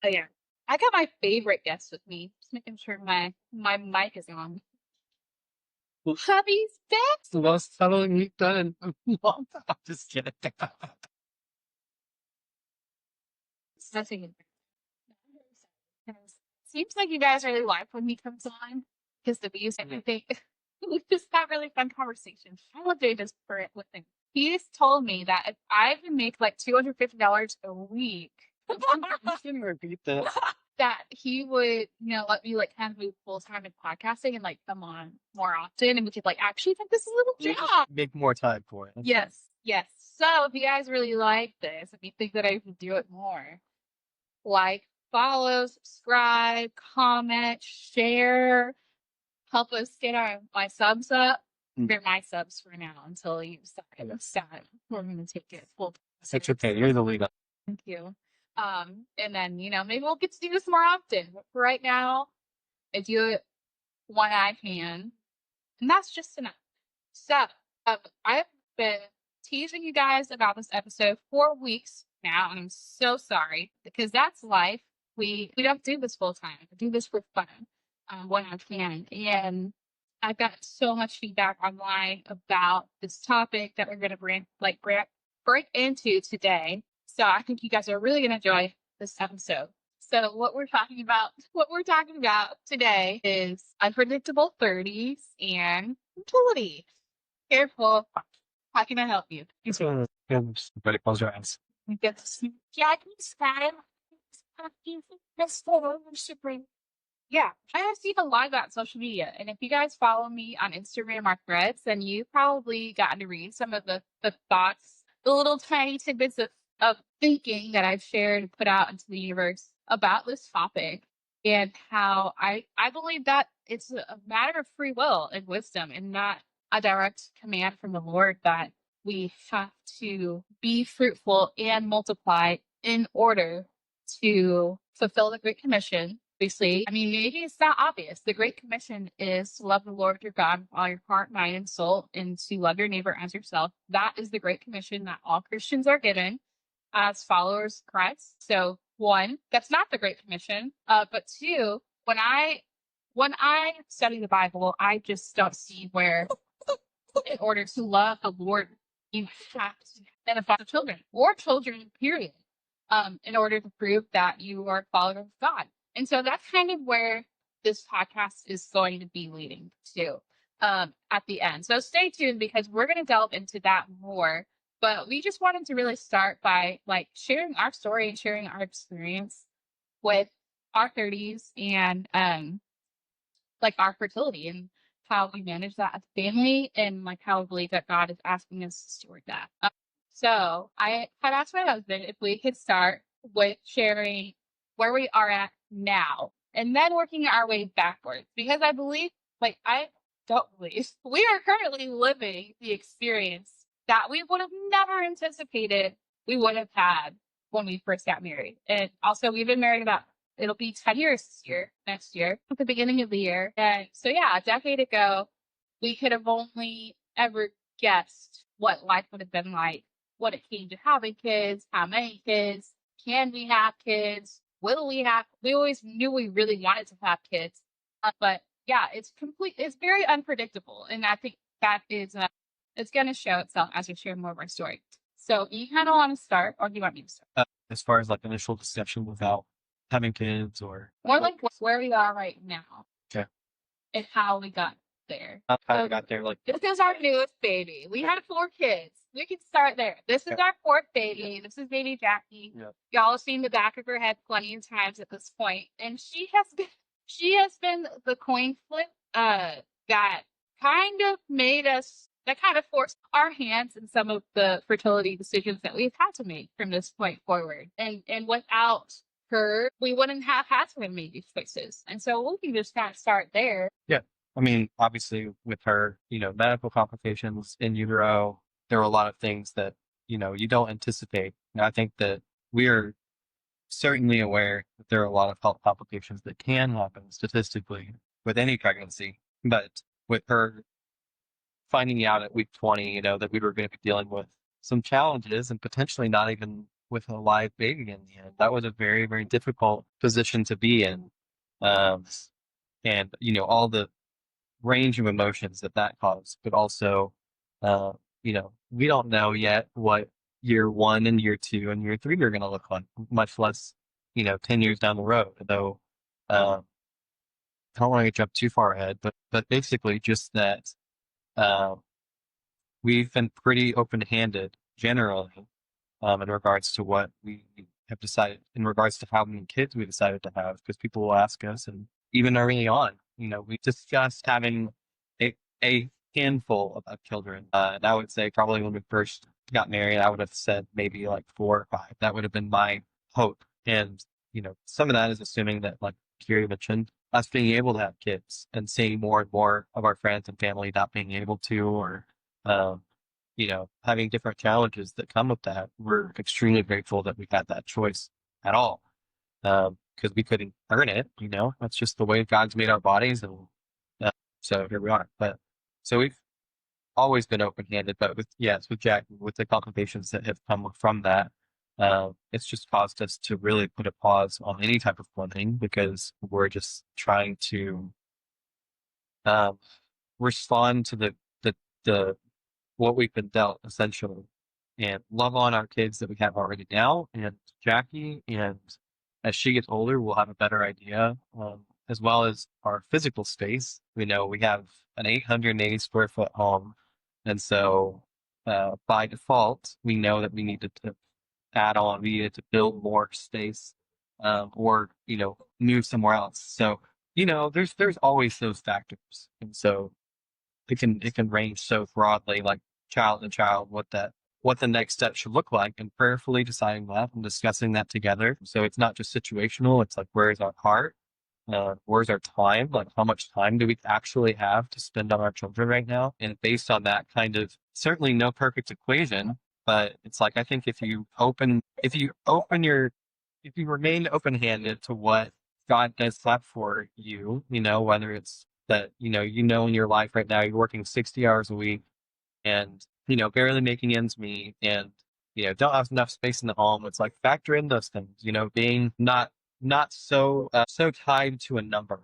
Oh yeah. I got my favorite guest with me. Just making sure my mic is on. Hubby's back. It's the most subtle you've done in a long time. I'm just kidding. Nothing in there. Seems like you guys really like when he comes on because the views and everything. We just have really fun conversations. I love doing this for it with him. He just told me that if I can make like $250 a week, I can repeat that. that he would, let me like kind of move full time in podcasting and like come on more often, and we could like actually take this little job. Make more time for it. Yes, yes. So if you guys really like this, if you think that I should do it more, like, follow, subscribe, comment, share, help us get my subs up. They're my subs for now until you decide we're going to take it full. It's okay. You're the leader. Thank you. And then, maybe we'll get to do this more often. But for right now, I do it when I can. And that's just enough. So, I've been teasing you guys about this episode for weeks now, and I'm so sorry because that's life. We don't do this full time. We do this for fun when I can. And I've got so much feedback online about this topic that we're going to break into today. So I think you guys are really going to enjoy this episode. So what we're talking about today is unpredictable 30s and fertility. Careful. How can I help you? Everybody close your eyes. Yeah, I have seen a lot about social media, and if you guys follow me on Instagram or Threads, then you've probably gotten to read some of the thoughts, the little tiny tidbits of thinking that I've shared and put out into the universe about this topic, and how I believe that it's a matter of free will and wisdom, and not a direct command from the Lord that we have to be fruitful and multiply in order to fulfill the Great Commission. Obviously, I mean, maybe it's not obvious. The Great Commission is to love the Lord your God with all your heart, mind, and soul, and to love your neighbor as yourself. That is the Great Commission that all Christians are given as followers of Christ. So, one, that's not the Great Commission. But two, when I study the Bible, I just don't see where, in order to love the Lord, you have to identify children or children, period, in order to prove that you are a follower of God. And so that's kind of where this podcast is going to be leading to at the end. So stay tuned because we're going to delve into that more. But we just wanted to really start by like sharing our story and sharing our experience with our 30s and like our fertility and how we manage that as a family, and like how we believe that God is asking us to steward that. So I had asked my husband if we could start with sharing where we are at now and then working our way backwards, because I believe, I don't believe, we are currently living the experience that we would have never anticipated we would have had when we first got married. And also, we've been married it'll be 10 years next year, at the beginning of the year. And so, yeah, a decade ago, we could have only ever guessed what life would have been like, what it came to having kids, how many kids, can we have kids, will we have, we always knew we really wanted to have kids. But yeah, it's very unpredictable. And I think that is, it's going to show itself as we share more of our story. So you kind of want to start, or do you want me to start? As far as like initial deception without having kids, or more like where we are right now. Okay. And how we got there. How we got there, like this is our newest baby. We had 4 kids. We can start there. This is our 4th baby. This is baby Jackie. Yeah. Y'all have seen the back of her head plenty of times at this point. And she has been the coin flip that kind of forced our hands in some of the fertility decisions that we've had to make from this point forward. And without her, we wouldn't have had to make these choices. And so we can just kind of start there. Yeah. I mean, obviously with her, medical complications in utero, there were a lot of things that, you don't anticipate. And I think that we are certainly aware that there are a lot of health complications that can happen statistically with any pregnancy. But with her finding out at week 20, that we were going to be dealing with some challenges and potentially not even with a live baby in the end. That was a very, very difficult position to be in. Um, and, all the range of emotions that that caused, but also, uh, we don't know yet what year one and year two and year three are going to look like, much less, 10 years down the road. Though, uh, I don't want to jump too far ahead, but basically just that, uh, we've been pretty open-handed generally, in regards to what we have decided, in regards to how many kids we decided to have, because people will ask us, and even early on, we discussed having a, a handful of children. And I would say probably when we first got married, I would have said maybe like 4 or 5. That would have been my hope. And, some of that is assuming that, like Kiri mentioned, us being able to have kids and seeing more and more of our friends and family not being able to, or, um, having different challenges that come with that. We're extremely grateful that we had that choice at all. Because we couldn't earn it, that's just the way God's made our bodies. And so here we are. But so we've always been open-handed, but with Jack, with the complications that have come from that, it's just caused us to really put a pause on any type of planning, because we're just trying to, um, respond to the what we've been dealt, essentially, and love on our kids that we have already now, and Jackie. And as she gets older, we'll have a better idea, as well as our physical space. We know we have an 880 square foot home. And so, by default, we know that we needed to we needed to build more space, or, move somewhere else. So, there's always those factors. And so, it can range so broadly, like child to child, what the next step should look like, and prayerfully deciding that and discussing that together. So it's not just situational. It's like, where's our heart? Where's our time? Like, how much time do we actually have to spend on our children right now? And based on that kind of, certainly no perfect equation, but it's like, I think if you remain open-handed to what God does that for you, whether it's that, in your life right now, you're working 60 hours a week and, barely making ends meet, and, don't have enough space in the home. It's like, factor in those things, being not so tied to a number.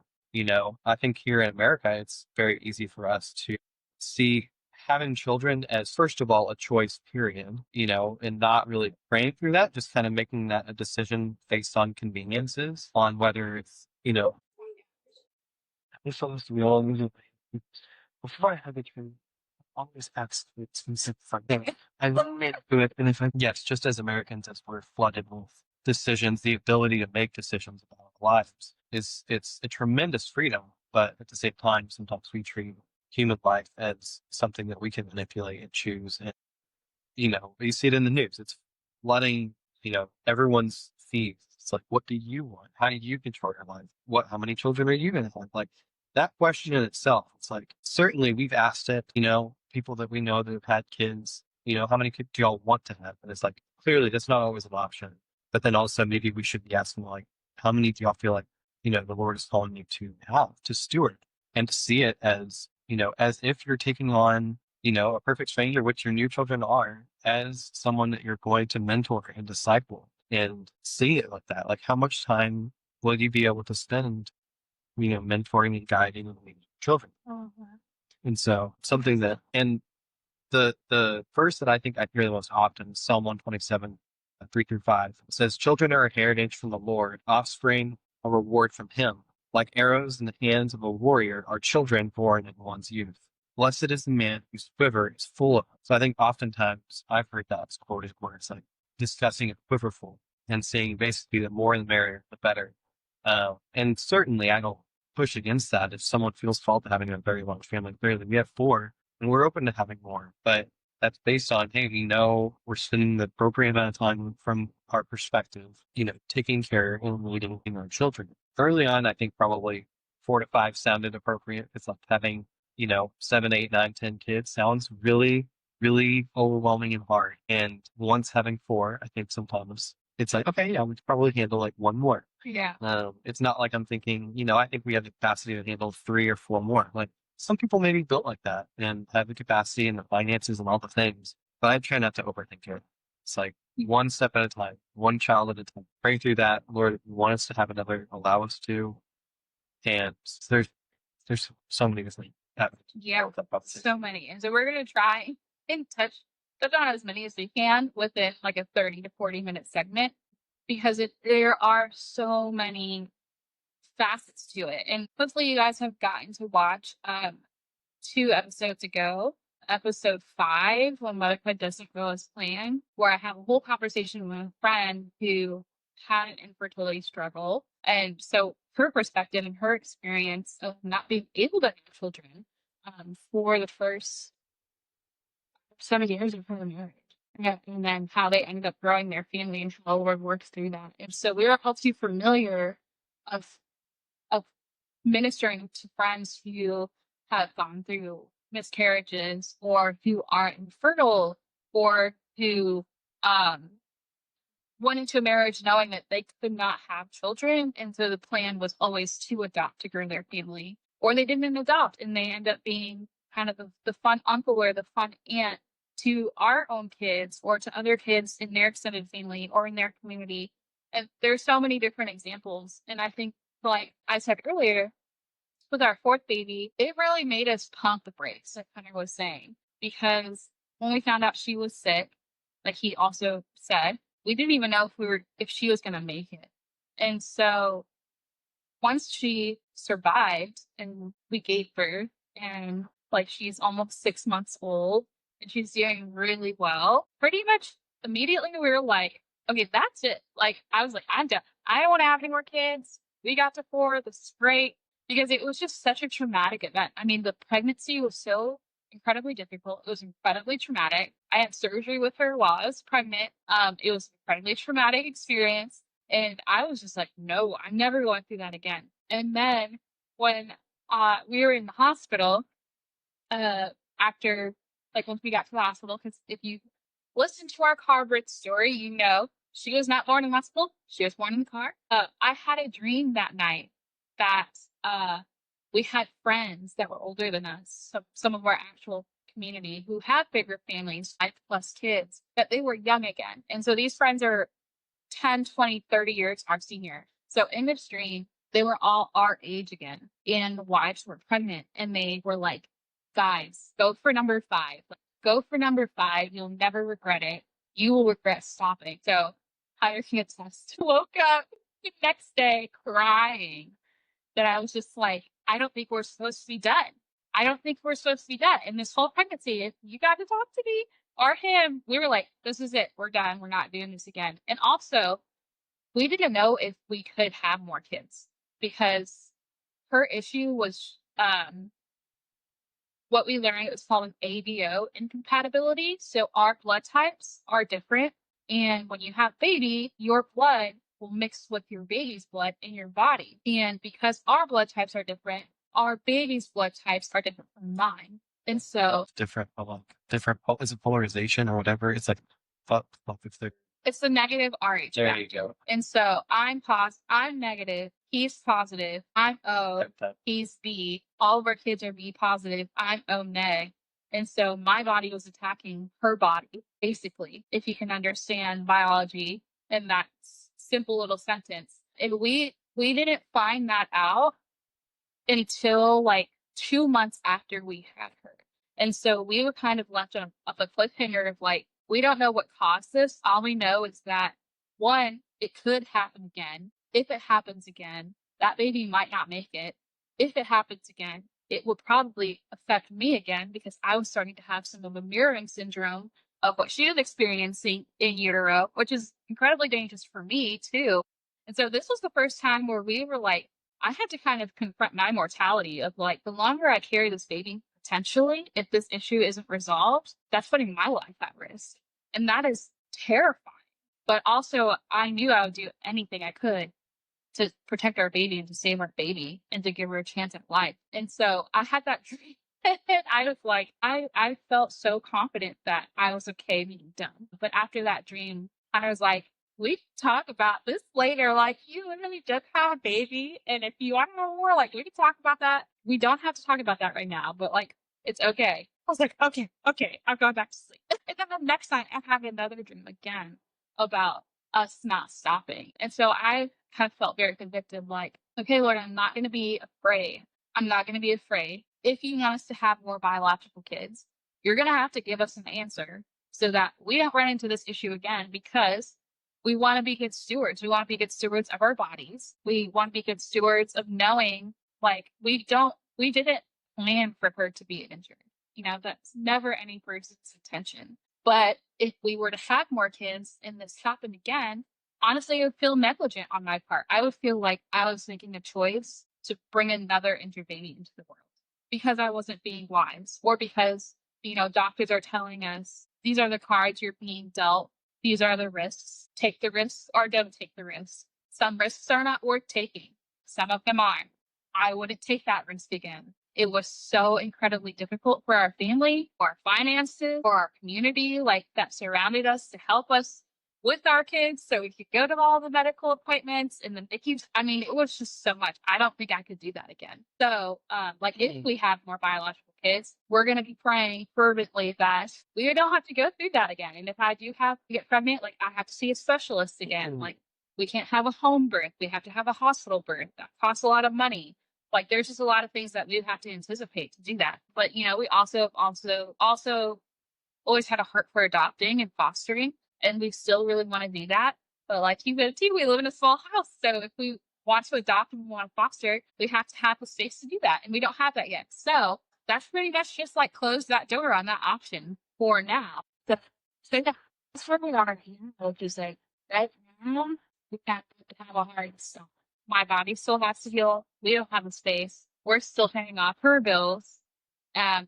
I think here in America, it's very easy for us to see having children as, first of all, a choice, period, and not really praying through that, just kind of making that a decision based on conveniences, on whether it's, it's supposed to be all before I have a child, always ask for expensive funding. I wouldn't do it. And if I, yes, just as Americans, as we're flooded with decisions, the ability to make decisions about our lives it's a tremendous freedom. But at the same time, sometimes we treat human life as something that we can manipulate and choose. And, you see it in the news. It's flooding, everyone's feeds. It's like, what do you want? How do you control your life? How many children are you going to have? Like, that question in itself, it's like, certainly we've asked it, people that we know that have had kids, how many kids do y'all want to have? And it's like, clearly that's not always an option. But then also maybe we should be asking, like, how many do y'all feel like, the Lord is calling you to have, to steward, and to see it as, as if you're taking on, a perfect stranger, which your new children are, as someone that you're going to mentor and disciple, and see it like that. Like, how much time will you be able to spend, mentoring and guiding and leading children? Mhm. And so something that, and the verse that I think I hear the most often is Psalm 127, 3-5. It says, "Children are a heritage from the Lord, offspring a reward from him. Like arrows in the hands of a warrior are children born in one's youth. Blessed is the man whose quiver is full of them." So I think oftentimes I've heard that quoted where it's like discussing a quiverful and saying basically the more the merrier, the better. And certainly I don't push against that if someone feels called to having a very large family. Clearly, we have 4, and we're open to having more. But that's based on, hey, we're spending the appropriate amount of time from our perspective, taking care and leading our children. Early on, I think probably 4 to 5 sounded appropriate. It's like having, 7, 8, 9, 10 kids sounds really, really overwhelming and hard. And once having 4, I think sometimes it's like, okay, yeah, we could probably handle like 1 more. Yeah. It's not like I'm thinking, I think we have the capacity to handle 3 or 4 more. Like, some people may be built like that and have the capacity and the finances and all the things. but I try not to overthink it. It's like one step at a time, one child at a time. Pray through that. Lord, if you want us to have another, allow us to. And there's so many different avenues. Yeah, so many. And so we're gonna try and touch on as many as we can within like a 30 to 40-minute segment because there are so many facets to it. And hopefully you guys have gotten to watch 2 episodes ago, episode 5, when motherhood doesn't go as planned, where I have a whole conversation with a friend who had an infertility struggle. And so her perspective and her experience of not being able to have children for the first 7 years of her marriage. Yeah, and then how they ended up growing their family and how the Lord works through that. And so we are all too familiar of of ministering to friends who have gone through miscarriages or who are infertile or who went into a marriage knowing that they could not have children. And so the plan was always to adopt to grow their family. Or they didn't adopt and they end up being kind of the fun uncle or the fun aunt to our own kids or to other kids in their extended family or in their community. And there's so many different examples. And I think, like I said earlier, with our fourth baby, it really made us pump the brakes, like Hunter was saying, because when we found out she was sick, like he also said, we didn't even know if she was going to make it. And so once she survived and we gave birth and like she's almost 6 months old and she's doing really well, pretty much immediately we were like, okay, that's it. Like I was like, I'm done. I don't want to have any more kids. We got to 4. This is great because it was just such a traumatic event. I mean, the pregnancy was so incredibly difficult. It was incredibly traumatic. I had surgery with her while I was pregnant. It was an incredibly traumatic experience. And I was just like, no, I'm never going through that again. And then when we were in the hospital, after, like, once we got to the hospital, because if you listen to our car Brit story, you know she was not born in the hospital. She was born in the car. I had a dream that night that we had friends that were older than us, some of our actual community who have bigger families, 5+ kids, that they were young again. And so these friends are 10, 20, 30 years our senior. So in this dream, they were all our age again, and the wives were pregnant, and they were like, guys, go for number 5. Like, go for number 5. You'll never regret it. You will regret stopping. So Hunter can attest. Woke up the next day crying that I was just like, I don't think we're supposed to be done. I don't think we're supposed to be done. And this whole pregnancy, if you got to talk to me or him, we were like, this is it. We're done. We're not doing this again. And also, we didn't know if we could have more kids because her issue was what we learned was called an ABO incompatibility. So our blood types are different. And when you have baby, your blood will mix with your baby's blood in your body. And because our blood types are different, our baby's blood types are different from mine. And so different, is it polarization or whatever? It's like, it's the negative RH. There you go. And so I'm negative, he's positive, I'm O, he's B. All of our kids are B positive, I'm O neg. And so my body was attacking her body, basically, if you can understand biology in that simple little sentence. And we didn't find that out until like 2 months after we had her. And so we were kind of left on a cliffhanger of like, we don't know what caused this. All we know is that, one, it could happen again. If it happens again, that baby might not make it. If it happens again, it will probably affect me again because I was starting to have some of the mirroring syndrome of what she was experiencing in utero, which is incredibly dangerous for me too. And so this was the first time where we were like, I had to kind of confront my mortality of like, the longer I carry this baby, potentially, if this issue isn't resolved, that's putting my life at risk. And that is terrifying. But also, I knew I would do anything I could to protect our baby and to save our baby and to give her a chance at life. And so I had that dream. And I was like, I felt so confident that I was okay being done. But after that dream, I was like, we can talk about this later. Like, you literally just had a baby. And if you want to know more, like, we can talk about that. We don't have to talk about that right now, but like, it's okay. I was like, okay, I'm going back to sleep. And then the next night, I have another dream again about us not stopping. And so I kind of felt very convicted, like, okay, Lord, I'm not going to be afraid. I'm not going to be afraid. If you want us to have more biological kids, you're going to have to give us an answer so that we don't run into this issue again, because we want to be good stewards. We want to be good stewards of our bodies. We want to be good stewards of knowing, like, we didn't plan for her to be injured. You know, that's never any person's intention. But if we were to have more kids and this happened again, honestly, I would feel negligent on my part. I would feel like I was making a choice to bring another injured baby into the world because I wasn't being wise, or because, doctors are telling us these are the cards you're being dealt. These are the risks. Take the risks or don't take the risks. Some risks are not worth taking. Some of them are. I wouldn't take that risk again. It was so incredibly difficult for our family, for our finances, for our community, like, that surrounded us to help us with our kids so we could go to all the medical appointments and then it was just so much. I don't think I could do that again. So, if we have more biological kids, we're going to be praying fervently that we don't have to go through that again. And if I do have to get pregnant, like, I have to see a specialist again. Like, we can't have a home birth. We have to have a hospital birth. That costs a lot of money. Like, there's just a lot of things that we have to anticipate to do that. But, we also always had a heart for adopting and fostering, and we still really want to do that. But like you said too, we live in a small house. So if we want to adopt and we want to foster, we have to have the space to do that. And we don't have that yet. So that's pretty much just like close that door on that option for now. So that's where we are here, which is like right now we have to have a hard stop. My body still has to heal. We don't have the space. We're still paying off her bills.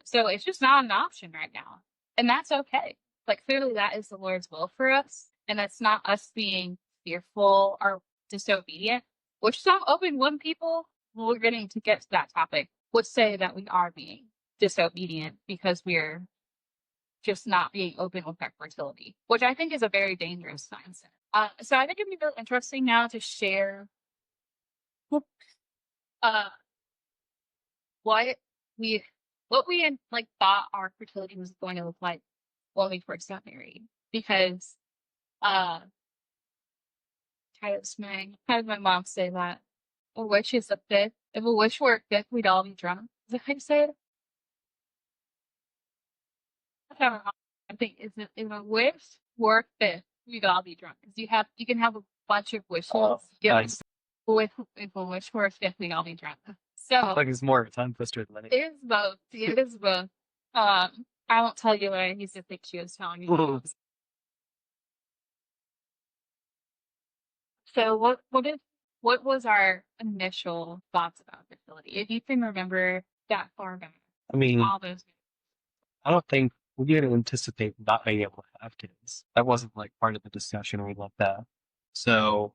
So it's just not an option right now. And that's okay. Like, clearly that is the Lord's will for us. And that's not us being fearful or disobedient, which some open wound people, we're getting to get to that topic, would say that we are being disobedient because we're just not being open with our fertility, which I think is a very dangerous mindset. So I think it'd be really interesting now to share uh, what we like thought our fertility was going to look like when we first got married. Because how does my mom say that? A wish is a fifth. If a wish were a fifth, we'd all be drunk. Is that how you say it? That's how my mom, I think, is it, if a wish were a fifth, we'd all be drunk. Because you can have a bunch of wishes. Nice. With if a wish were a fifth, we'd all be drunk. So Like, it's more of a tongue twister than anything. it is both. It is both. I won't tell you what I used to think she was telling me. So what was our initial thoughts about fertility? If you can remember that far back, I mean, all those. I don't think we didn't anticipate not being able to have kids. That wasn't like part of the discussion or anything like that. So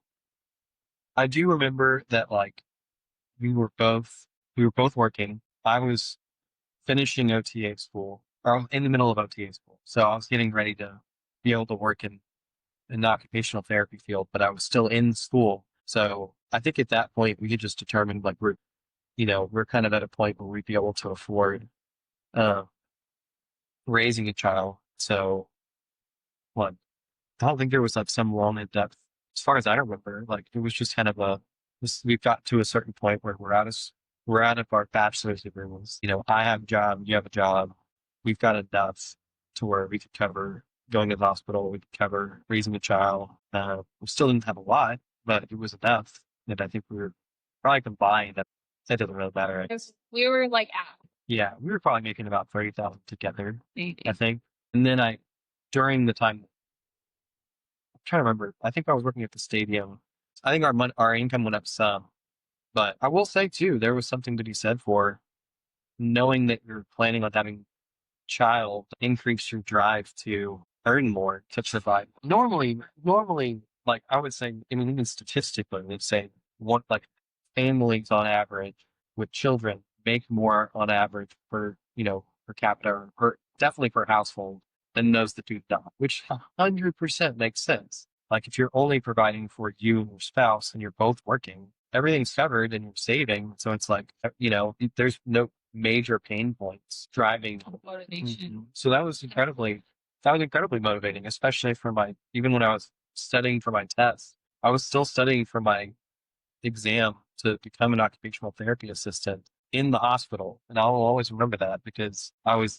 I do remember that, like, we were both working. I was finishing OTA school, or I was in the middle of OTA school. So I was getting ready to be able to work in the occupational therapy field, but I was still in school. So I think at that point we had just determined, like, we're kind of at a point where we'd be able to afford uh, raising a child. So what? I don't think there was like some long in depth, as far as I remember. Like, it was just kind of we've got to a certain point where we're out of our bachelor's degrees. I have a job, you have a job. We've got enough to where we could cover going to the hospital, we could cover raising a child. We still didn't have a lot, but it was enough that I think we were probably combined. That doesn't really matter. We were like out. Yeah, we were probably making about 30,000 together, Maybe. I think. And then during the time, I'm trying to remember. I think I was working at the stadium. I think our income went up some, but I will say too, there was something to be said for knowing that you're planning on having a child, increase your drive to earn more to survive. Normally, like, I would say, I mean, even statistically, they'd say families on average with children make more on average per capita, or definitely per household, than those that do not, which 100% makes sense. Like, if you're only providing for you and your spouse and you're both working, everything's covered and you're saving. So it's like, there's no major pain points driving Motivation. So that was incredibly that was incredibly motivating, especially for even when I was studying for my test, I was still studying for my exam to become an occupational therapy assistant in the hospital. And I'll always remember that because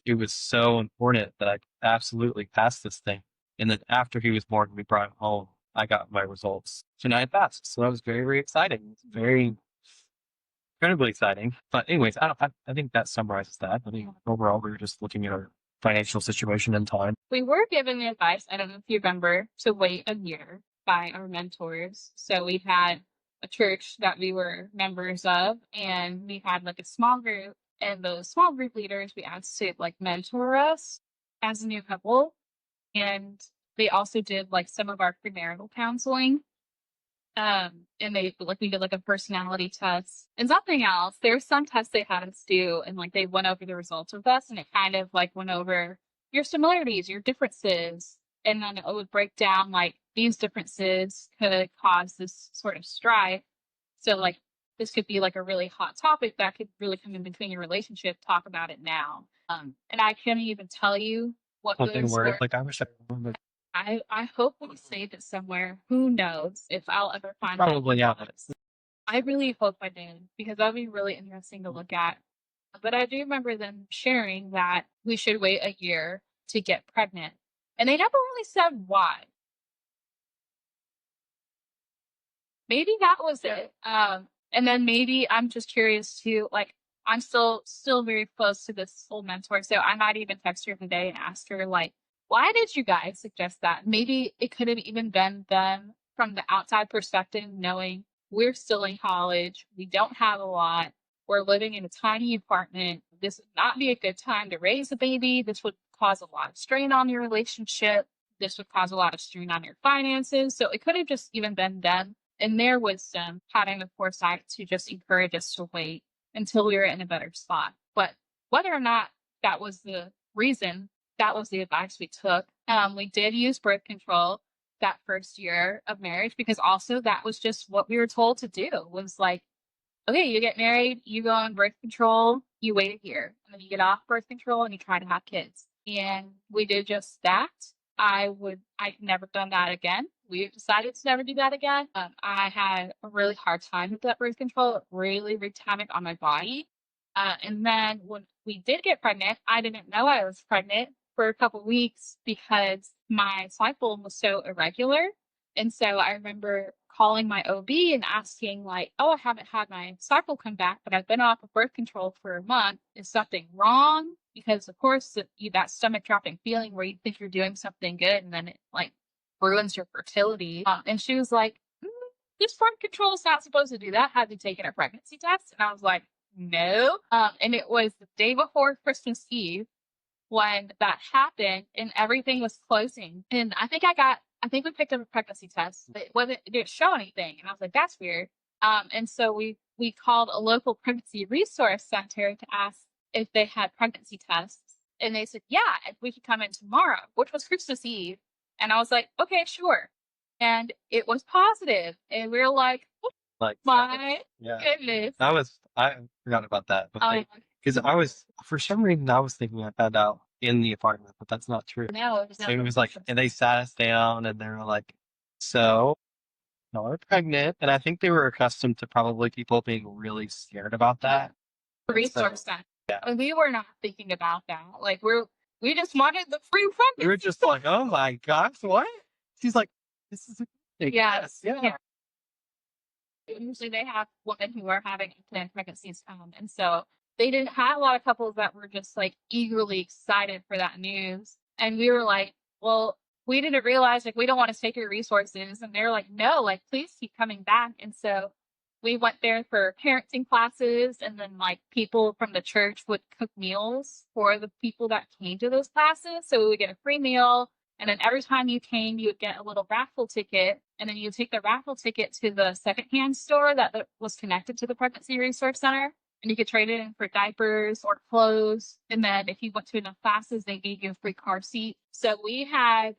it was so important that I absolutely passed this thing. And then after he was born, we brought him home. I got my results and I passed. So that was very, very exciting. It's very incredibly exciting. But anyways, I think that summarizes that. I mean, overall, we were just looking at our financial situation and time. We were given the advice, I don't know if you remember, to wait a year by our mentors. So we had a church that we were members of, and we had like a small group, and those small group leaders we asked to like mentor us as a new couple. And they also did like some of our premarital counseling. And we did like a personality test and something else. There were some tests they had us do, and like they went over the results with us, and it kind of like went over your similarities, your differences, and then it would break down like these differences could cause this sort of strife. So like this could be like a really hot topic that could really come in between your relationship. Talk about it now. And I can't even tell you what Something those where were. like I wish I remembered. I hope we saved it somewhere. Who knows if I'll ever find that Probably yeah. notes. I really hope I did because that'd be really interesting to look at. But I do remember them sharing that we should wait a year to get pregnant. And they never really said why. Maybe that was it. And then maybe I'm just curious too, like I'm still very close to this old mentor. So I might even text her today and ask her like, why did you guys suggest that? Maybe it could have even been them from the outside perspective, knowing we're still in college, we don't have a lot, we're living in a tiny apartment. This would not be a good time to raise a baby. This would cause a lot of strain on your relationship. This would cause a lot of strain on your finances. So it could have just even been them in their wisdom having the foresight to just encourage us to wait until we were in a better spot. But whether or not that was the reason, that was the advice we took. We did use birth control that first year of marriage because also that was just what we were told to do. Was like, okay, you get married, you go on birth control, you wait a year, and then you get off birth control and you try to have kids. And we did just that. I've never done that again. We decided to never do that again. I had a really hard time with that birth control. It really wreaked havoc on my body. And then when we did get pregnant, I didn't know I was pregnant for a couple weeks because my cycle was so irregular. And so I remember calling my OB and asking, like, oh, I haven't had my cycle come back, but I've been off of birth control for a month. Is something wrong? Because, of course, that stomach dropping feeling where you think you're doing something good and then it like ruins your fertility. And she was like, this birth control is not supposed to do that. Have you taken a pregnancy test? And I was like, no. And it was the day before Christmas Eve when that happened and everything was closing. And I think we picked up a pregnancy test, but it didn't show anything. And I was like, that's weird. And so we called a local pregnancy resource center to ask if they had pregnancy tests. And they said, yeah, if we could come in tomorrow, which was Christmas Eve. And I was like, okay, sure. And it was positive. And we were like, oh Like my yeah, goodness. I forgot about that, but Oh, because I was for some reason I was thinking I found out in the apartment, but that's not true. no, So it was like, and they sat us down and they were like, so y'all are pregnant. And I think they were accustomed to probably people being really scared about that. resource center. Yeah. And we were not thinking about that. Like we just wanted the free We were pregnancy. just like, oh my gosh, what? She's like, this is a thing. Yes, Yeah. yeah. Usually they have women who are having unplanned pregnancies, and so they didn't have a lot of couples that were just like eagerly excited for that news. And we were like, well, we didn't realize like we don't want to take your resources, and they're like, no, like please keep coming back. And so we went there for parenting classes, and then like people from the church would cook meals for the people that came to those classes, so we would get a free meal. And then every time you came, you would get a little raffle ticket. And then you would take the raffle ticket to the secondhand store that was connected to the Pregnancy Resource Center. And you could trade it in for diapers or clothes. And then if you went to enough classes, they gave you a free car seat. So we had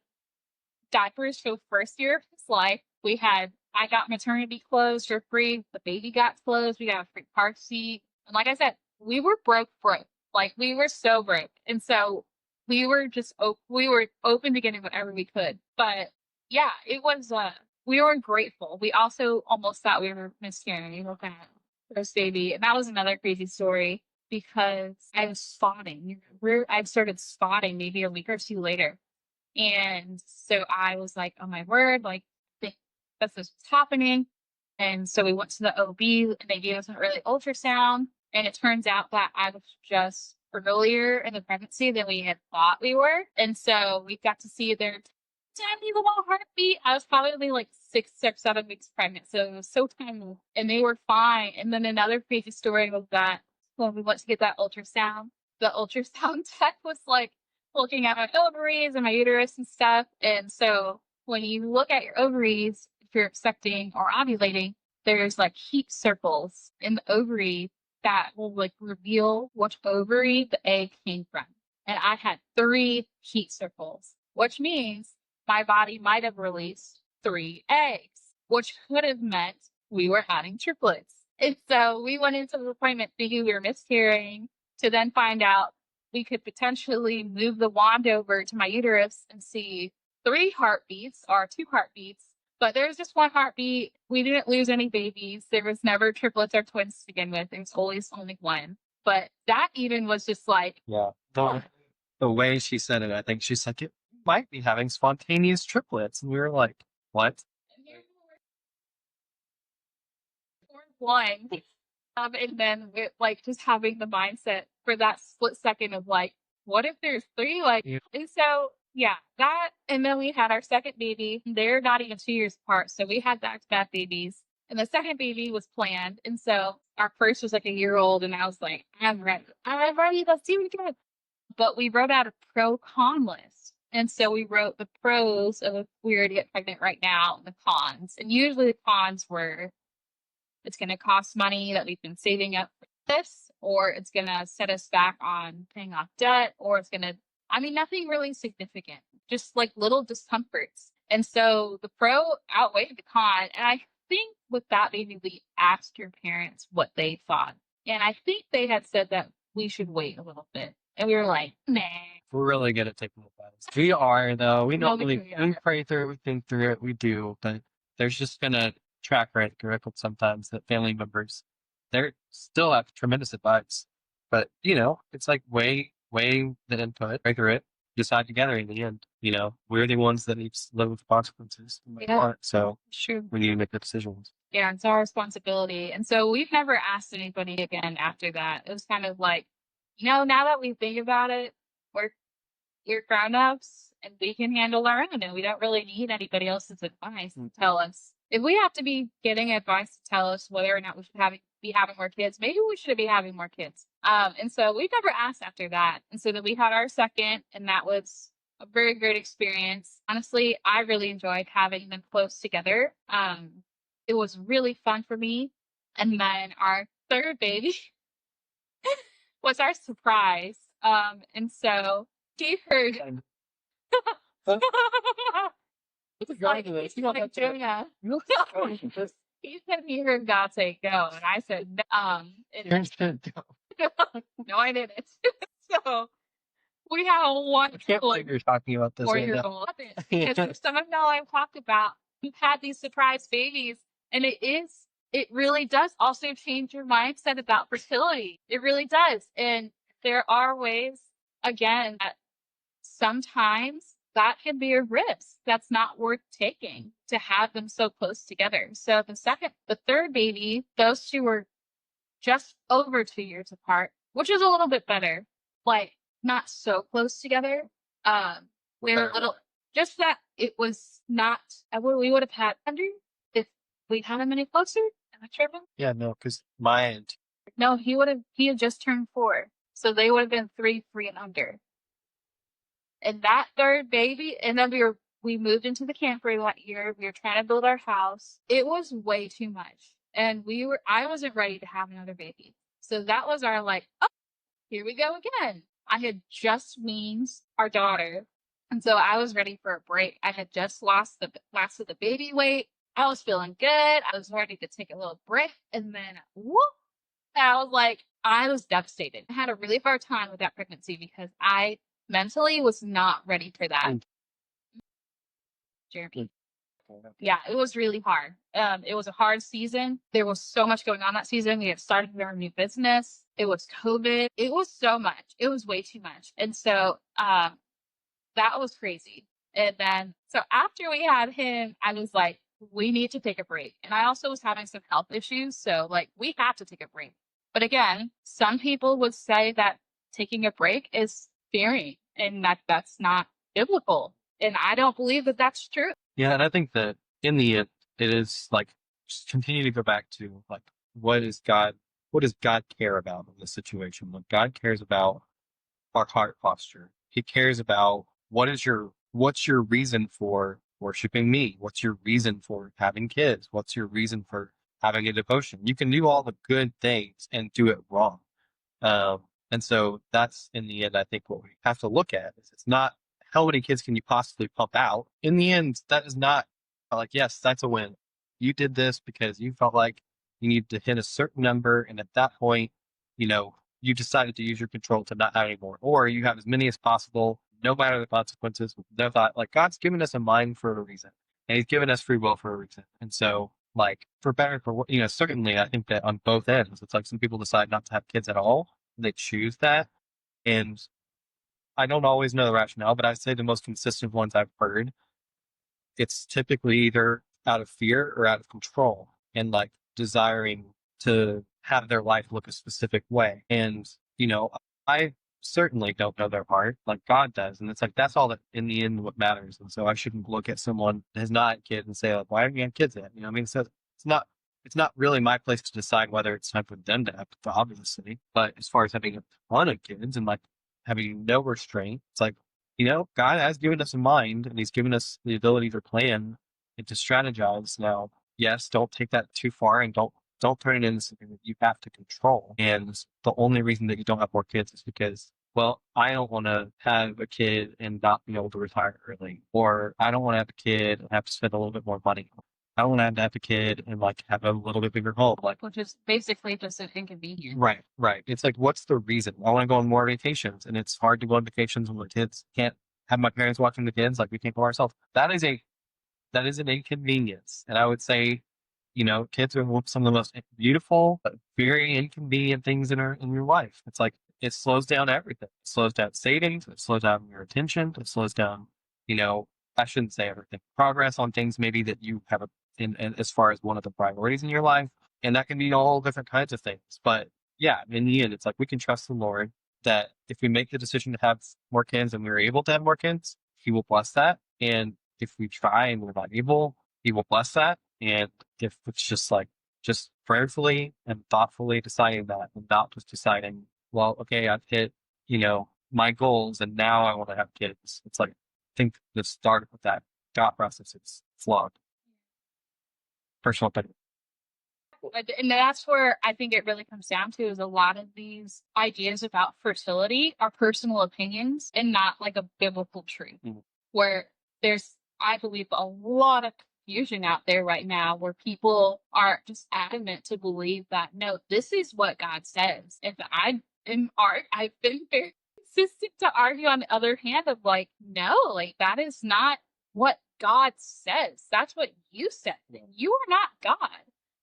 diapers for the first year of his life. I got maternity clothes for free. The baby got clothes. We got a free car seat. And like I said, we were broke. Like we were so broke. And so we were just we were open to getting whatever we could. But yeah, it was we were grateful. We also almost thought we were miscarrying with that first baby. And that was another crazy story because I was spotting. I started spotting maybe a week or two later. And so I was like, oh my word, like that's what's happening. And so we went to the OB and they gave us an early ultrasound. And it turns out that I was just earlier in the pregnancy than we had thought we were. And so we got to see their tiny little heartbeat. I was probably like 6 or 7 weeks pregnant. So it was so tiny. And they were fine. And then another crazy story was that when we went to get that ultrasound, the ultrasound tech was like looking at my ovaries and my uterus and stuff. And so when you look at your ovaries, if you're expecting or ovulating, there's like heat circles in the ovary that will like reveal which ovary the egg came from. And I had 3 heat circles, which means my body might have released 3 eggs, which could have meant we were having triplets. And so we went into the appointment thinking we were miscarrying to then find out we could potentially move the wand over to my uterus and see 3 heartbeats or 2 heartbeats. But there was just 1 heartbeat. We didn't lose any babies. There was never triplets or twins to begin with. There was always only one. But that even was just like, Yeah. The way she said it, I think she's like, it might be having spontaneous triplets. And we were like, what? one. And then like just having the mindset for that split second of like, what if there's 3? Like, Yeah. and so yeah, that, and then we had our second baby. They're not even 2 years apart, so we had back-to-back babies. And the second baby was planned, and so our first was like a year old, and I was like, I'm ready. I'm ready. Let's do it again. But we wrote out a pro-con list. And so we wrote the pros of if we were to get pregnant right now and the cons. And usually the cons were it's going to cost money that we've been saving up for this, or it's going to set us back on paying off debt, or it's going to, I mean, nothing really significant, just like little discomforts. And so the pro outweighed the con. And I think with that, maybe we asked your parents what they thought. And I think they had said that we should wait a little bit. And we were like, nah. We're really good at taking advice. We are, though. We No, normally we are. we pray through it, we think through it, we do. But there's just been a track record sometimes that family members, they're still have tremendous advice. But, it's like weigh the input, pray through it, decide together in the end. We're the ones that need to live with the consequences. Yeah. So Sure. we need to make the decisions. Yeah, it's our responsibility. And so we've never asked anybody again after that. It was kind of like, now that we think about it, we're grown-ups and we can handle our own, and we don't really need anybody else's advice to tell us. If we have to be getting advice to tell us whether or not we should be having more kids, maybe we should be having more kids. And so we've never asked after that. And so then we had our second, and that was a very great experience. Honestly, I really enjoyed having them close together. It was really fun for me. And then our third baby was our surprise. And so he heard What's like, like Jonah. He said he heard God say go, and I said no. And no, I didn't. So we have a I can't believe you're talking about this right now. 4-year-old. Because some of y'all I've talked about who've had these surprise babies, and it really does also change your mindset about fertility. It really does. And there are ways, again, that sometimes that can be a risk that's not worth taking to have them so close together. So the third baby, those two were just over 2 years apart, which is a little bit better. Like not so close together. We were a little, just that it was not, we would have had under if we'd had him any closer. Am I tripping? Yeah, no, because mine. No, he had just turned 4. So they would have been 3 and under. And that third baby, and then we moved into the camper that year. We were trying to build our house. It was way too much. And I wasn't ready to have another baby. So that was our like, oh, here we go again. I had just weaned our daughter. And so I was ready for a break. I had just lost the last of the baby weight. I was feeling good. I was ready to take a little break. And then whoop, I was devastated. I had a really hard time with that pregnancy because I mentally was not ready for that, Jeremy. Yeah, it was really hard. It was a hard season. There was so much going on that season. We had started our new business. It was COVID. It was so much. It was way too much. And so that was crazy. And then so after we had him, I was like, we need to take a break. And I also was having some health issues. So like we have to take a break. But again, some people would say that taking a break is fearing and that's not biblical. And I don't believe that that's true. Yeah, and I think that in the end, it is like just continue to go back to like what does God care about in this situation? What God cares about our heart posture. He cares about what's your reason for worshiping me? What's your reason for having kids? What's your reason for having a devotion? You can do all the good things and do it wrong. And so that's in the end, I think what we have to look at is it's not how many kids can you possibly pump out. In the end, that is not like, yes, that's a win. You did this because you felt like you needed to hit a certain number. And at that point, you decided to use your control to not have any more, or you have as many as possible, no matter the consequences, with no thought. Like God's given us a mind for a reason, and He's given us free will for a reason. And so, like for better, for certainly, I think that on both ends, it's like some people decide not to have kids at all, and they choose that, and I don't always know the rationale, but I'd say the most consistent ones I've heard, it's typically either out of fear or out of control, and like desiring to have their life look a specific way. And, I certainly don't know their heart like God does. And it's like, that's all that in the end what matters. And so I shouldn't look at someone that has not had kids and say, like, why haven't you had kids yet? I mean, so it's not really my place to decide whether it's time for them to have, obviously. But as far as having a ton of kids and like having no restraint, it's like, God has given us a mind and He's given us the ability to plan and to strategize. Now, yes, don't take that too far and don't turn it into something that you have to control. And the only reason that you don't have more kids is because, well, I don't want to have a kid and not be able to retire early, or I don't want to have a kid and have to spend a little bit more money. I don't want to have a kid and like have a little bit bigger home, like which is basically just an inconvenience. Right. It's like, what's the reason? I want to go on more vacations, and it's hard to go on vacations when the kids can't have my parents watching the kids. Like we can't go ourselves. That is an inconvenience, and I would say, kids are some of the most beautiful but very inconvenient things in your life. It's like it slows down everything. It slows down savings. It slows down your attention. It slows down, I shouldn't say everything. Progress on things maybe that you have in as far as one of the priorities in your life, and that can be all different kinds of things. But yeah, in the end, it's like we can trust the Lord that if we make the decision to have more kids and we're able to have more kids, He will bless that. And if we try and we're not able, He will bless that. And if it's just prayerfully and thoughtfully deciding that, and not just deciding, well, okay, I've hit, my goals and now I want to have kids. It's like, I think the start of that thought process is flawed. Personal opinion. And that's where I think it really comes down to is a lot of these ideas about fertility are personal opinions and not like a biblical truth. Where there's, I believe, a lot of confusion out there right now where people are just adamant to believe that, no, this is what God says. And I've been very consistent to argue on the other hand of like, no, like that is not what God says. That's what you said. You are not God.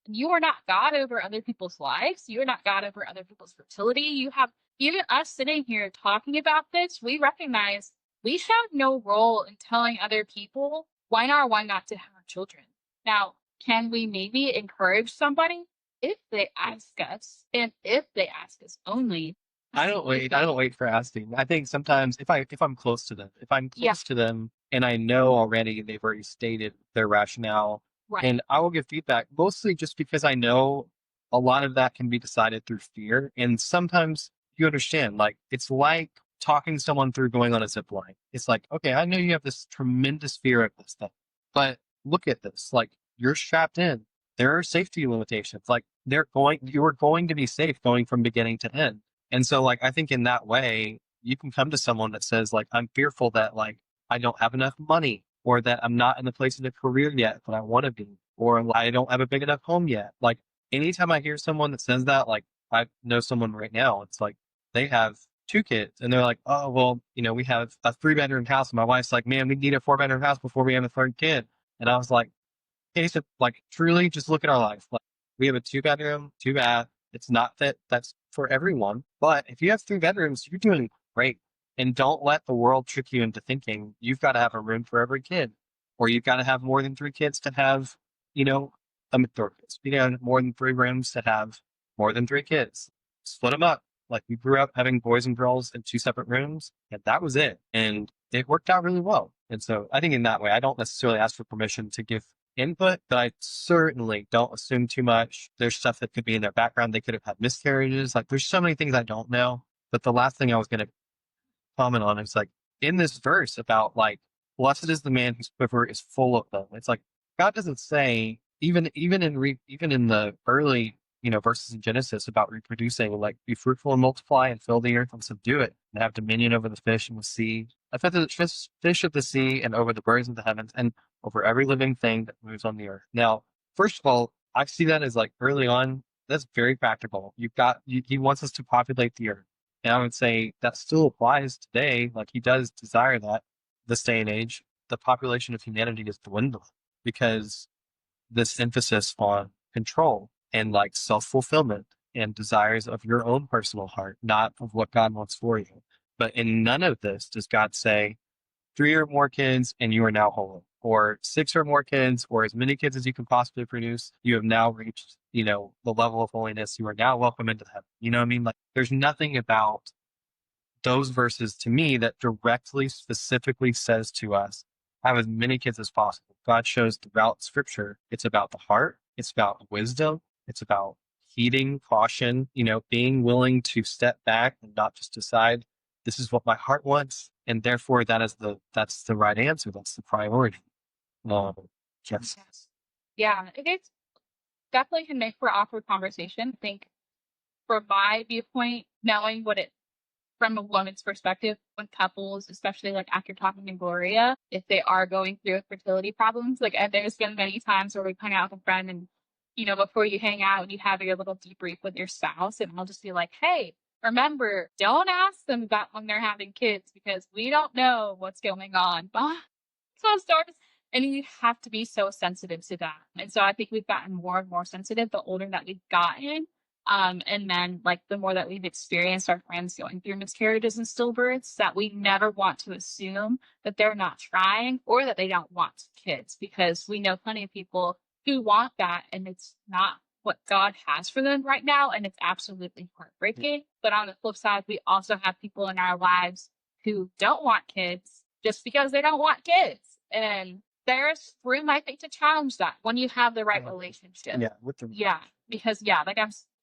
You are not God over other people's lives. You are not God over other people's fertility. You have, even us sitting here talking about this, we recognize we have no role in telling other people why not or why not to have children. Now, can we maybe encourage somebody if they ask us, and if they ask us only? I don't wait for asking. I think sometimes if I'm close to them and I know already they've already stated their rationale, Right. and I will give feedback mostly just because I know a lot of that can be decided through fear. And sometimes you understand, like it's like talking someone through going on a zip line. It's like, okay, I know you have this tremendous fear of this thing, but look at this. Like you're strapped in. There are safety limitations. Like you are going to be safe going from beginning to end. And so like, I think in that way, you can come to someone that says like, I'm fearful that like, I don't have enough money, or that I'm not in the place in a career yet that I want to be, or I don't have a big enough home yet. Like anytime I hear someone that says that, like I know someone right now, it's like they have 2 kids. And they're like, oh, well, we have a 3-bedroom house. And my wife's like, man, we need a 4-bedroom house before we have a third kid. And I was like, okay, so like truly just look at our life. Like we have a 2-bedroom, 2-bath. It's not that that's for everyone, but if you have 3 bedrooms, you're doing great. And don't let the world trick you into thinking you've got to have a room for every kid, or you've got to have more than 3 kids to have, you know, more than 3 rooms to have more than 3 kids. Split them up. Like we grew up having boys and girls in 2 separate rooms, and that was it. And it worked out really well. And so I think in that way, I don't necessarily ask for permission to give input, but I certainly don't assume too much. There's stuff that could be in their background. They could have had miscarriages. Like there's so many things I don't know. But the last thing I was going to comment on is like in this verse about like, blessed is the man whose quiver is full of them. It's like God doesn't say even in the early verses in Genesis about reproducing, like be fruitful and multiply and fill the earth and subdue it and have dominion over the fish and the sea, fish of the sea and over the birds of the heavens and over every living thing that moves on the earth. Now, first of all, I see that as like early on, that's very practical. He wants us to populate the earth. And I would say that still applies today. Like he does desire that this day and age. The population of humanity is dwindling because this emphasis on control and like self-fulfillment and desires of your own personal heart, not of what God wants for you. But in none of this does God say 3 or more kids and you are now holy, or 6 or more kids, or as many kids as you can possibly produce. You have now reached, the level of holiness. You are now welcome into heaven. You know what I mean? Like there's nothing about those verses to me that directly, specifically says to us, have as many kids as possible. God shows throughout scripture, it's about the heart, it's about wisdom, it's about heeding, caution, being willing to step back and not just decide this is what my heart wants, and therefore that's the right answer. That's the priority. Um, yes. Yes. Yeah, it's definitely can make for awkward conversation. I think from my viewpoint, knowing what it from a woman's perspective, when couples, especially like after talking to Gloria, if they are going through fertility problems, like and there's been many times where we hang out with a friend and before you hang out and you have your little debrief with your spouse, and I'll just be like, hey, remember, don't ask them about when they're having kids because we don't know what's going on. But so starts and you have to be so sensitive to that. And so I think we've gotten more and more sensitive the older that we've gotten. And then like the more that we've experienced our friends going through miscarriages and stillbirths, that we never want to assume that they're not trying or that they don't want kids, because we know plenty of people who want that and it's not what God has for them right now. And it's absolutely heartbreaking. But on the flip side, we also have people in our lives who don't want kids just because they don't want kids. And there's room, I think, to challenge that when you have the right relationship. Yeah, with the Yeah, because like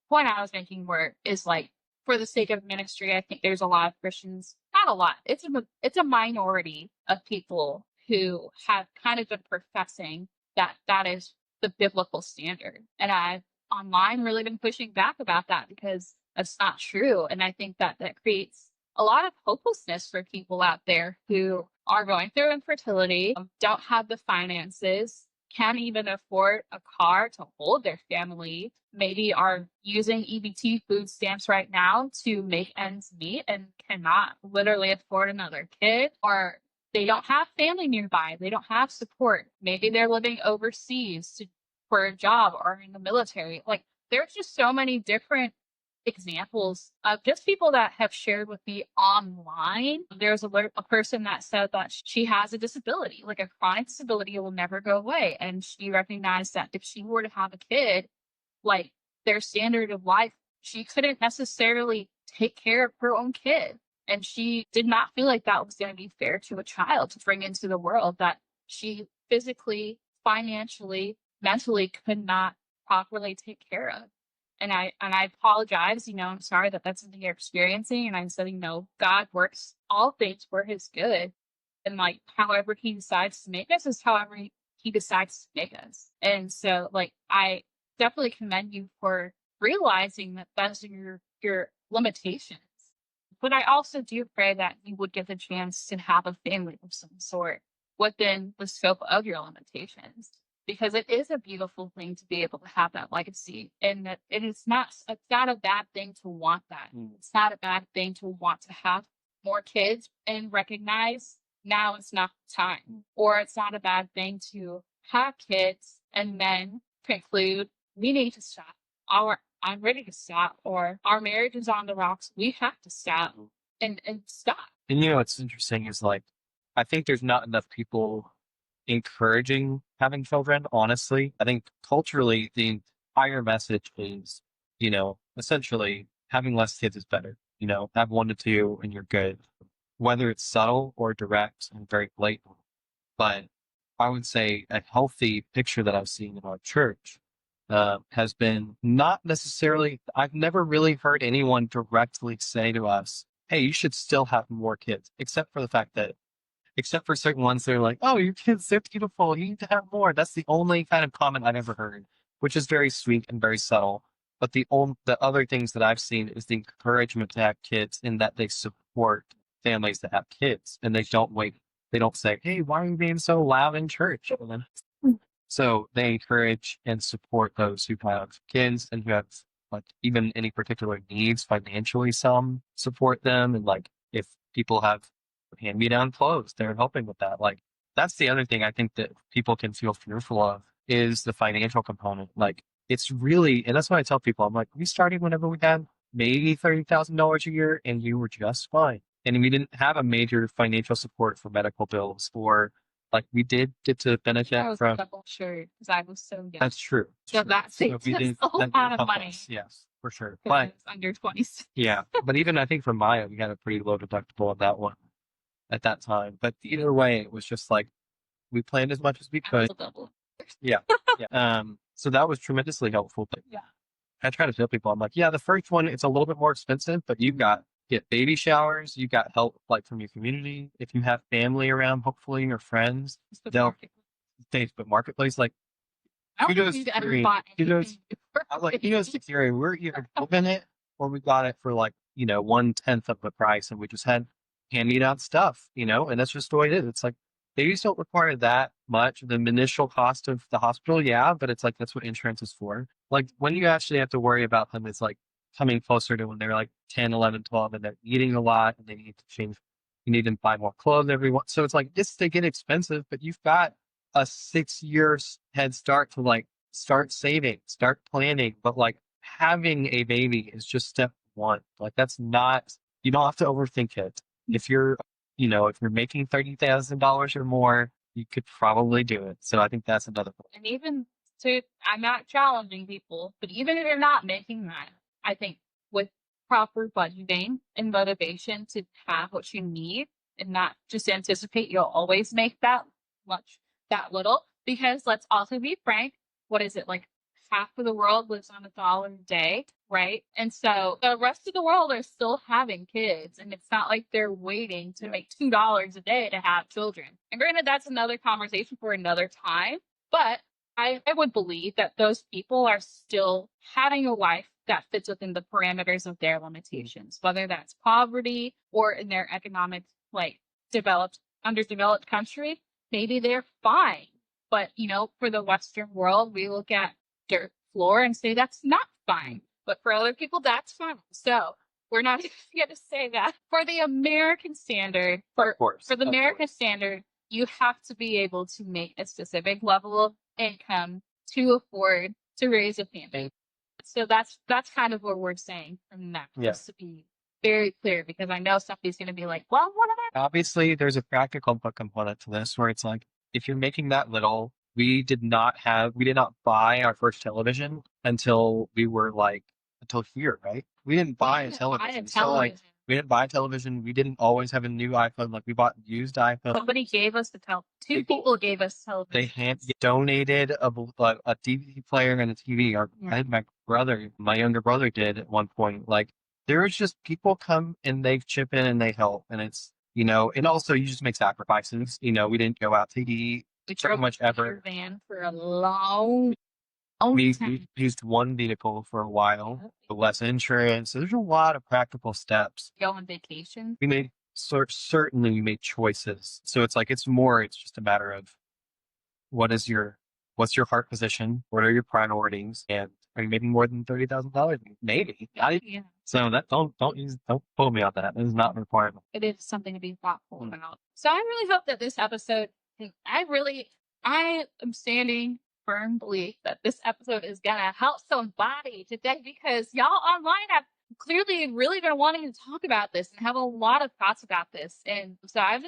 point I was making where is like for the sake of ministry, I think there's a lot of Christians, not a lot. It's a minority of people who have kind of been professing that is the biblical standard, and I've online really been pushing back about that because that's not true, and I think that creates a lot of hopelessness for people out there who are going through infertility, don't have the finances, can't even afford a car to hold their family, maybe are using EBT food stamps right now to make ends meet and cannot literally afford another kid, or they don't have family nearby, they don't have support. Maybe they're living overseas for a job or in the military. Like there's just so many different examples of just people that have shared with me online. There's a person that said that she has a disability, like a chronic disability will never go away. And she recognized that if she were to have a kid, like their standard of life, she couldn't necessarily take care of her own kid. And she did not feel like that was going to be fair to a child to bring into the world that she physically, financially, mentally could not properly take care of. And I apologize, I'm sorry that that's something you're experiencing. And I said, God works all things for his good. And like however he decides to make us is however he decides to make us. And so like I definitely commend you for realizing that that's your limitations. But I also do pray that you would get the chance to have a family of some sort within the scope of your limitations. because it is a beautiful thing to be able to have that legacy. And that it's not a bad thing to want that. It's not a bad thing to want to have more kids and recognize now it's not the time. Or it's not a bad thing to have kids and then conclude we need to stop. Or I'm ready to stop, or our marriage is on the rocks. We have to stop and stop. And what's interesting is like, I think there's not enough people encouraging having children, honestly. I think culturally, the entire message is, essentially having less kids is better. Have 1 to 2 and you're good. Whether it's subtle or direct and very blatant. But I would say a healthy picture that I've seen in our church has been not necessarily, I've never really heard anyone directly say to us, hey, you should still have more kids, except for certain ones, they're like, oh, your kids, they're beautiful. You need to have more. That's the only kind of comment I've ever heard, which is very sweet and very subtle. But the other things that I've seen is the encouragement to have kids in that they support families that have kids and they don't wait. They don't say, hey, why are you being so loud in church? So they encourage and support those who have kids and who have like even any particular needs financially. Some support them. And like if people have hand-me-down clothes, they're helping with that. Like that's the other thing I think that people can feel fearful of is the financial component. Like it's really, and that's why I tell people, I'm like, we started whenever we had maybe $30,000 a year and you were just fine. And we didn't have a major financial support for medical bills or like we did get to benefit I was from. double sure because I was so young. That's true. So that saves we us did a that lot did of help money. us, yes, for sure. Because I But was under 26. yeah, but even I think for Maya, we had a pretty low deductible on that one at that time. But either way, it was just like we planned as much as we I was could. a double. Yeah. So that was tremendously helpful. But Yeah. I try to tell people, I'm like, yeah, the first one, it's a little bit more expensive, but you get baby showers, you got help like from your community. If you have family around, hopefully your friends, they'll Facebook Marketplace, like I don't kudos think to you've ever Kiri. bought Kudos, anything. I was like, kudos to Kiri. We're either open it or we got it for like, 1/10 of the price and we just had hand-me-down stuff, and that's just the way it is. It's like babies don't require that much. The initial cost of the hospital, yeah, but it's like that's what insurance is for. Like when you actually have to worry about them, it's like coming closer to when they're like 10, 11, 12 and they're eating a lot and they need to change. You need to buy more clothes every once. So it's like they get expensive, but you've got a 6 years head start to like start saving, start planning. But like having a baby is just step one. Like that's not, you don't have to overthink it. If you're making $30,000 or more, you could probably do it. So I think that's another point. And even I'm not challenging people, but even if you're not making that, I think with proper budgeting and motivation to have what you need and not just anticipate you'll always make that much, that little, because let's also be frank, what is it, like half of the world lives on $1 a day, right? And so the rest of the world are still having kids, and it's not like they're waiting to make $2 a day to have children. And granted, that's another conversation for another time, but I would believe that those people are still having a life that fits within the parameters of their limitations, whether that's poverty or in their economic, like underdeveloped country, maybe they're fine. But, for the Western world, we look at dirt floor and say that's not fine. But for other people, that's fine. So we're not going to say that. For the American standard, standard, you have to be able to make a specific level of income to afford to raise a family. So that's kind of what we're saying from that. Yeah. Just to be very clear, because I know somebody's going to be like, well, what about? Obviously, there's a practical component to this where it's like, if you're making that little, we did not buy our first television until we were like, until here, right? We didn't buy a television. So like, we didn't buy a television. We didn't always have a new iPhone. Like we bought used iPhone. Somebody gave us two people gave us television. They donated a DVD player and a TV. I think my younger brother did at one point. Like there was just people come and they chip in and they help. And it's, and also you just make sacrifices. We didn't go out to eat pretty much ever. Van for a long we used one vehicle for a while, less insurance. So there's a lot of practical steps. Go on vacation. We made certainly we made choices. So it's like it's just a matter of what is your what's your heart position? What are your priorities? And are you making more than $30,000? Maybe. Yeah. So that don't quote me on that. That is not a requirement. It is something to be thoughtful about. So I really hope that this episode, I am standing firm belief that this episode is gonna help somebody today, because y'all online have clearly really been wanting to talk about this and have a lot of thoughts about this. And so I've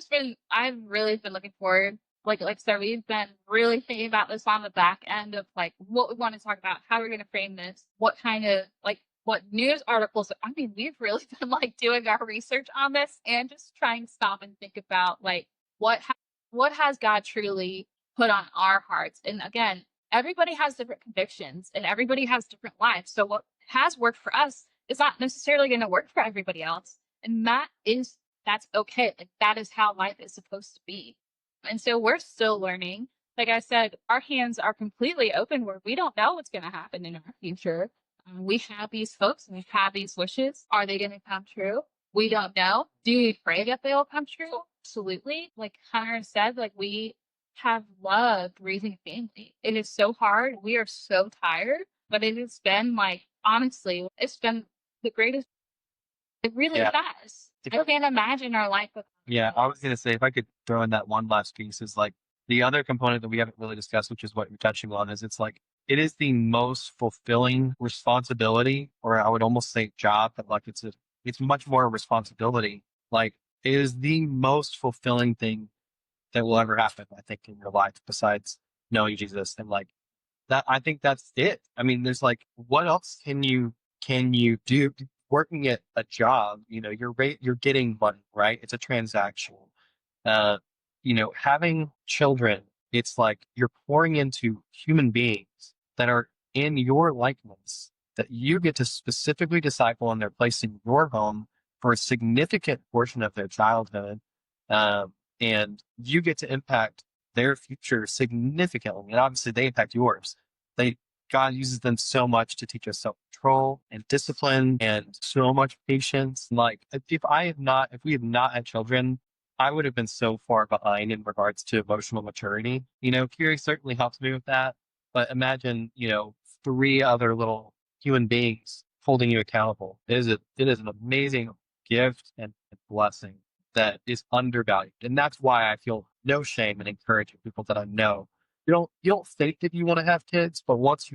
really been looking forward. Like I said, we've been really thinking about this on the back end of like what we want to talk about, how we're going to frame this, what kind of like what news articles. I mean, we've really been like doing our research on this and just trying to stop and think about like what has God truly put on our hearts. And again, everybody has different convictions and everybody has different lives. So what has worked for us is not necessarily going to work for everybody else. And that's okay. Like that is how life is supposed to be. And so we're still learning. Like I said, our hands are completely open where we don't know what's going to happen in our future. We have these hopes and we have these wishes. Are they going to come true? We don't know. Do we pray that they'll come true? Absolutely. Like Hunter said, like we have loved raising a family. It is so hard. We are so tired, but it has been like, honestly, it's been the greatest. It really has. I can't imagine our life without. Yeah, I was going to say, if I could throw in that one last piece, is like the other component that we haven't really discussed, which is what you're touching on, is it's like it is the most fulfilling responsibility, or I would almost say job, but like it's much more a responsibility. Like it is the most fulfilling thing that will ever happen, I think, in your life besides knowing Jesus. And like that, I think that's it. I mean, there's like, what else can you do? Working at a job, you're getting money, right? It's a transaction. Uh, having children, it's like you're pouring into human beings that are in your likeness that you get to specifically disciple, and they're placed in your home for a significant portion of their childhood. And you get to impact their future significantly. And obviously they impact yours. God uses them so much to teach us self-control and discipline and so much patience. Like if we had not had children, I would have been so far behind in regards to emotional maturity. Kiri certainly helps me with that. But imagine, three other little human beings holding you accountable. It is an amazing gift and blessing that is undervalued. And that's why I feel no shame in encouraging people that I know. You don't think that you want to have kids, but once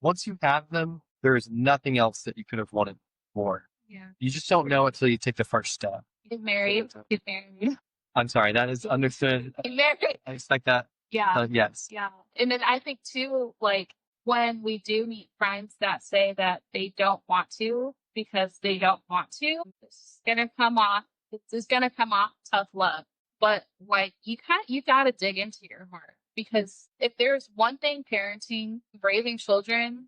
once you have them, there is nothing else that you could have wanted more. Yeah. You just don't know until you take the first step. Get married. Get married. I'm sorry, that is understood. Get married. I expect that. Yeah. Yes. Yeah. And then I think too, like when we do meet friends that say that they don't want to because they don't want to, this is gonna come off tough love. But like you gotta dig into your heart, because if there's one thing parenting, raising children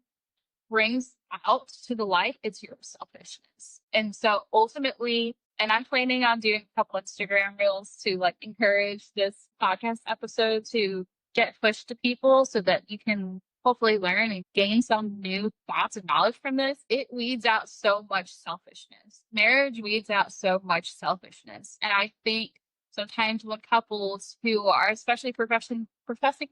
brings out to the life, it's your selfishness. And so ultimately, and I'm planning on doing a couple Instagram reels to like encourage this podcast episode to get pushed to people so that you can hopefully learn and gain some new thoughts and knowledge from this. It weeds out so much selfishness. Marriage weeds out so much selfishness. And I think sometimes when couples who are especially professing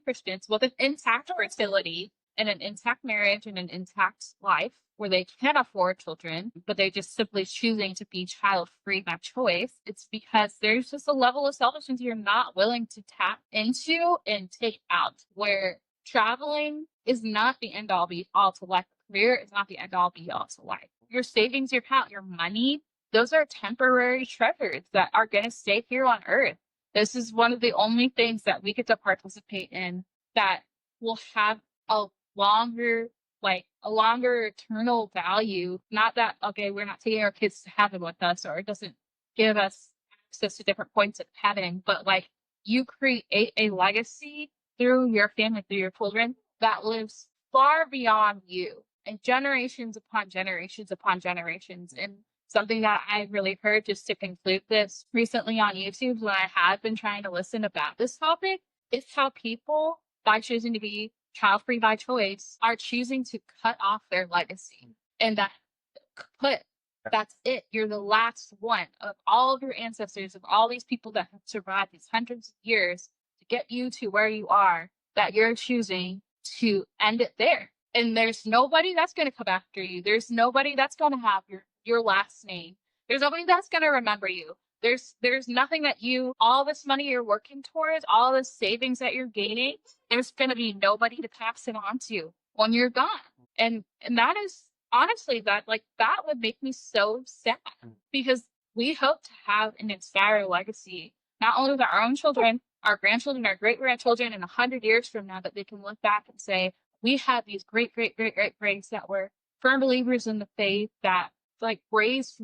Christians with an intact fertility and an intact marriage and an intact life where they can afford children, but they just simply choosing to be child free by choice, it's because there's just a level of selfishness you're not willing to tap into and take out, where traveling is not the end all be all to life. Career is not the end all be all to life. Your savings, your account, your money, those are temporary treasures that are going to stay here on earth. This is one of the only things that we get to participate in that will have a longer eternal value. Not that, okay, we're not taking our kids to heaven with us, or it doesn't give us access to different points of heaven, but like you create a legacy through your family, through your children, that lives far beyond you and generations upon generations upon generations. And something that I really heard, just to conclude this, recently on YouTube when I had been trying to listen about this topic, is how people, by choosing to be child free by choice, are choosing to cut off their legacy. And that's it. You're the last one of all of your ancestors, of all these people that have survived these hundreds of years to get you to where you are. that you're choosing to end it there. And there's nobody that's going to come after you. There's nobody that's going to have your last name. There's nobody that's going to remember you. There's nothing that all this money you're working towards, all this savings that you're gaining, there's going to be nobody to pass it on to when you're gone. And that is honestly that would make me so sad, because we hope to have an inspired legacy, not only with our own children, our grandchildren, our great grandchildren in 100 years from now, that they can look back and say, we had these great, great, great, great greats that were firm believers in the faith, that raised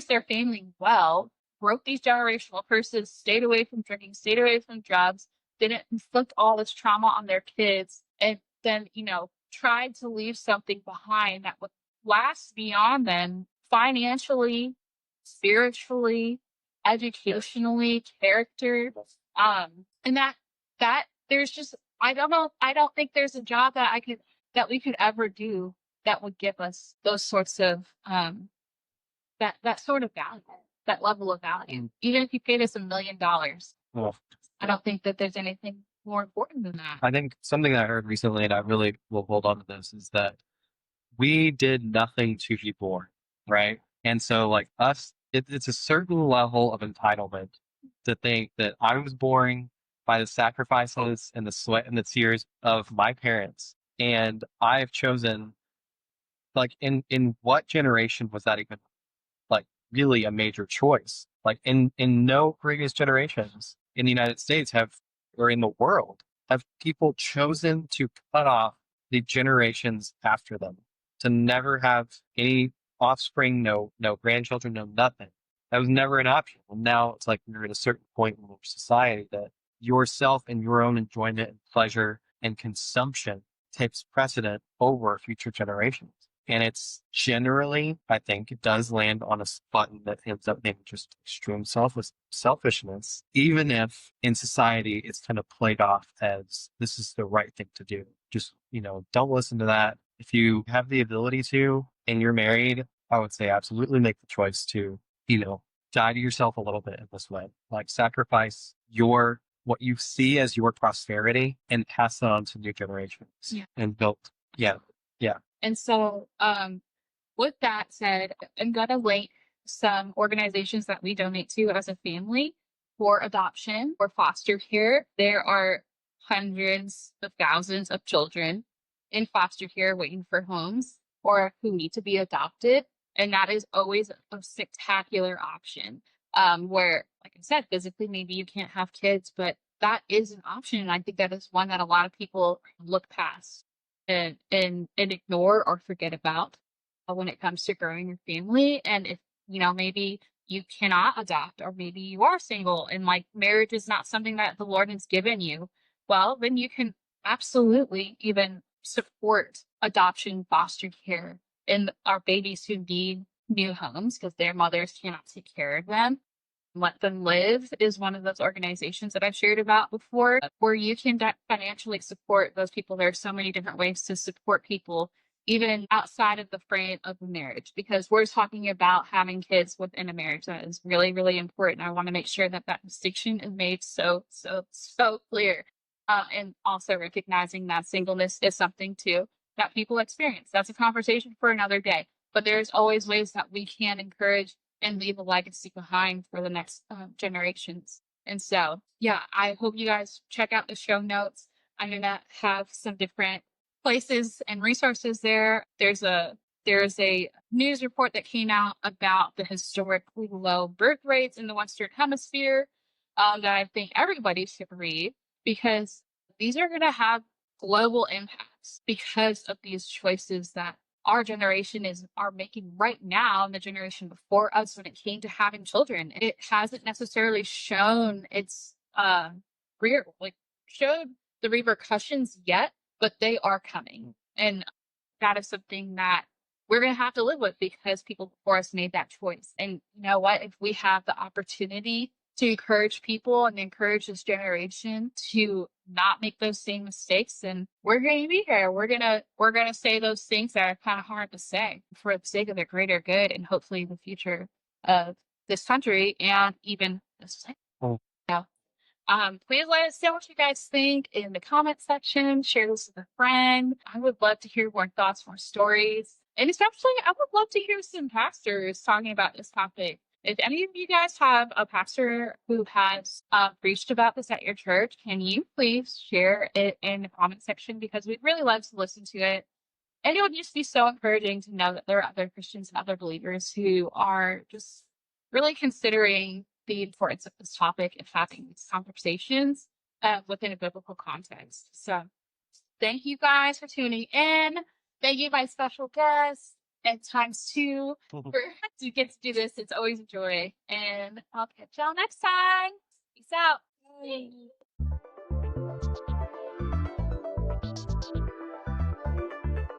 their family well, broke these generational curses, stayed away from drinking, stayed away from drugs, didn't inflict all this trauma on their kids, and then, tried to leave something behind that would last beyond them financially, spiritually, educationally, character. And that there's just, I don't know, I don't think there's a job that we could ever do that would give us those sorts of that sort of value, that level of value. Even if you paid us $1 million, Well, I don't think that there's anything more important than that. I think something that I heard recently, and I really will hold on to this, is that we did nothing to be born, right? And so, like us, it's a certain level of entitlement to think that I was born by the sacrifices and the sweat and the tears of my parents, and I've chosen, like, in what generation was that even like really a major choice? Like, in no previous generations in the United States or in the world have people chosen to cut off the generations after them, to never have any offspring, no grandchildren, no nothing. That was never an option. And now it's like we're at a certain point in our society that yourself and your own enjoyment and pleasure and consumption takes precedent over future generations. And it's generally, I think, it does land on a button that ends up being just extreme selfishness, even if in society it's kind of played off as this is the right thing to do. Just, don't listen to that. If you have the ability to, and you're married, I would say absolutely make the choice to, die to yourself a little bit in this way. Like, sacrifice what you see as your prosperity and pass it on to new generations. Yeah. And build. Yeah. And so, with that said, I'm going to link some organizations that we donate to as a family for adoption or foster care. There are hundreds of thousands of children in foster care waiting for homes or who need to be adopted. And that is always a spectacular option, where, like I said, physically, maybe you can't have kids, but that is an option. And I think that is one that a lot of people look past and ignore or forget about when it comes to growing your family. And if, maybe you cannot adopt, or maybe you are single and marriage is not something that the Lord has given you, well, then you can absolutely even support adoption, foster care, and our babies who need new homes because their mothers cannot take care of them. Let Them Live is one of those organizations that I've shared about before, where you can financially support those people. There are so many different ways to support people, even outside of the frame of a marriage, because we're talking about having kids within a marriage. That is really, really important. I want to make sure that distinction is made so clear. And also recognizing that singleness is something too that people experience. That's a conversation for another day. But there's always ways that we can encourage and leave a legacy behind for the next generations. And so, yeah, I hope you guys check out the show notes. I'm going to have some different places and resources there. There's a news report that came out about the historically low birth rates in the Western Hemisphere that I think everybody should read, because these are going to have global impacts because of these choices that our generation are making right now, and the generation before us, when it came to having children. It hasn't necessarily shown its showed the repercussions yet, but they are coming. And that is something that we're going to have to live with because people before us made that choice. And you know what? If we have the opportunity to encourage people and encourage this generation to not make those same mistakes, and we're going to be here. We're gonna say those things that are kind of hard to say for the sake of the greater good and hopefully the future of this country and even this. Oh. Yeah. Please let us know what you guys think in the comment section. Share this with a friend. I would love to hear more thoughts, more stories. And especially, I would love to hear some pastors talking about this topic. If any of you guys have a pastor who has preached about this at your church, can you please share it in the comment section? Because we'd really love to listen to it. And it would just be so encouraging to know that there are other Christians and other believers who are just really considering the importance of this topic and having these conversations within a biblical context. So thank you guys for tuning in. Thank you, my special guest. And times two for to get to do this. It's always a joy. And I'll catch y'all next time. Peace out. Bye.